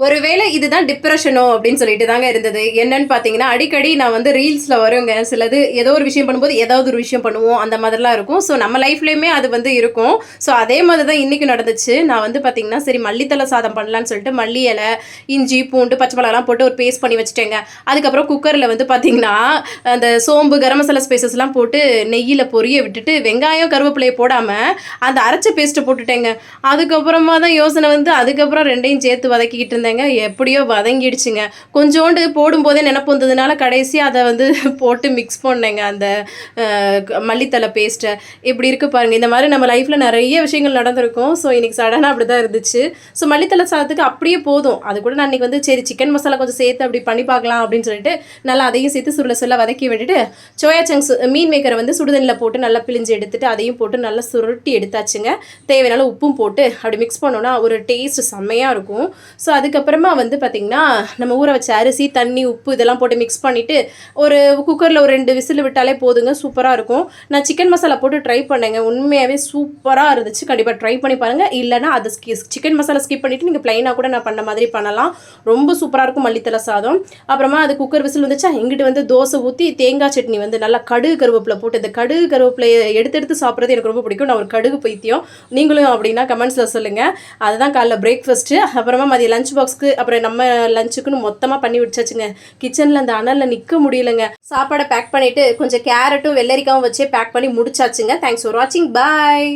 ஒருவேளை இதுதான் டிப்ரெஷனோ அப்படின்னு சொல்லிட்டு தாங்க இருந்தது. என்னன்னு பார்த்தீங்கன்னா, அடிக்கடி நான் வந்து ரீல்ஸ்ல வருங்க. சிலது ஏதோ ஒரு விஷயம் பண்ணும்போது, ஏதாவது ஒரு விஷயம் பண்ணுவோம். அந்த மாதிரிலாம் இருக்கும். ஸோ நம்ம லைஃப்லயுமே அது வந்து இருக்கும். ஸோ அதே மாதிரி தான் இன்னைக்கு நடந்துச்சு. நான் வந்து பார்த்தீங்கன்னா, சரி மல்லித்தல சாதம் பண்ணலான்னு சொல்லிட்டு மல்லி இலை, இஞ்சி, பூண்டு, பச்சை மிளகாலாம் போட்டு ஒரு பேஸ்ட் பண்ணி வச்சுட்டேங்க. அதுக்கப்புறம் குக்கர்ல வந்து பார்த்தீங்கன்னா, அந்த சோம்பு, கரம் மசாலா ஸ்பைசஸ்லாம் போட்டு நெய்யில பொரிய விட்டுட்டு, வெங்காயம், கருவேப்பிலைய போடாம, அந்த அரைச்ச பேஸ்ட்ட போட்டுட்டேங்க. அதுக்கப்புறமா தான் யோசனை வந்து, அதுக்கப்புறம் 2யும் சேர்த்து வதக்கிக்கிட்டு இருந்தேங்க. எப்படியோ வதங்கிடுச்சுங்க. கொஞ்சோண்டு போடும்போதே நெனப்பு வந்ததுனால, கடைசியா அத வந்து போட்டு மிக்ஸ் பண்ணேங்க. அந்த மல்லித்தழ பேஸ்ட்ட. இப்படி இருக்கு பாருங்க. இந்த மாரி நம்ம லைஃப்ல நெறைய விஷயங்கள் நடந்திருக்கும். ஸோ, இன்னைக்கு சடனா அப்படிதான் இருந்துச்சு. ஸோ, மல்லித்தழ சாதத்துக்கு அப்படியே போதும். அது கூட நான் இன்னைக்கு வந்து சரி சிக்கன் மசாலா கொஞ்சம் சேர்த்து அப்படி பண்ணி பார்க்கலாம் அப்படின்னு சொல்லிட்டு, நல்லா அதையும் சேர்த்து சுருள சுருள வதக்கி விட்டுட்டு, சோயா சங்க்ஸ் மீன் மேக்கர வந்து சுடுதண்ணில போட்டு நல்லா பிழிஞ்சு எடுத்துட்டு, அதையும் போட்டு நல்லா சுருட்டி எடுத்தாச்சுங்க. தேவையான அளவு உப்பும் போட்டு அப்படி மிக்ஸ் பண்ணோம்னா, ஒரு டேஸ்ட் செம்மையா இருக்கும். ஸோ, அதுக்கப்புறமா வந்து பார்த்தீங்கன்னா, நம்ம ஊற வச்ச அரிசி, தண்ணி, உப்பு இதெல்லாம் போட்டு மிக்ஸ் பண்ணிட்டு, ஒரு குக்கர்ல ஒரு 2 விசில் விட்டாலே போதுங்க. சூப்பரா இருக்கும். நான் சிக்கன் மசாலா போட்டு ட்ரை பண்ணேங்க. உண்மையாவே சூப்பரா இருந்துச்சு. கண்டிப்பா ட்ரை பண்ணி பாருங்க. இல்லன்னா அது சிக்கன் மசாலா ஸ்கிப் பண்ணிட்டு நீங்க பிளைனா கூட நான் பண்ண மாதிரி பண்ணலாம். ரொம்ப சூப்பரா இருக்கும் மல்லித்தல சாதம். அப்புறமா அது குக்கர் விசில் வந்துச்சா, எங்கிட்டு வந்து தோசை ஊத்தி தேங்காய் சட்னி வந்து நல்லா கடுகு கருவேப்பில போட்டு, இந்த கடுகு கருவேப்பிலைய எடுத்து எடுத்து சாப்பிடுறது எனக்கு ரொம்ப பிடிக்கும். நான் ஒரு கடுகு பைத்தியம். நீங்களும் அப்படின்னா கமெண்ட்ஸ்ல சொல்லுங்க. அதுதான் காலைல பிரேக்ஃபாஸ்ட்டு. அப்புறமா மதியம் லஞ்ச் பாக்ஸ்க்கு அப்புறம் நம்ம லஞ்சுக்குன்னு மொத்தமாக பண்ணி வச்சாச்சுங்க. கிச்சனில் அந்த அனலில் நிற்க முடியலங்க. சாப்பாடை பேக் பண்ணிவிட்டு கொஞ்சம் கேரட்டும் வெள்ளரிக்காவும் வச்சே பேக் பண்ணி முடிச்சாச்சுங்க. தேங்க்ஸ் ஃபார் வாட்சிங். பாய்.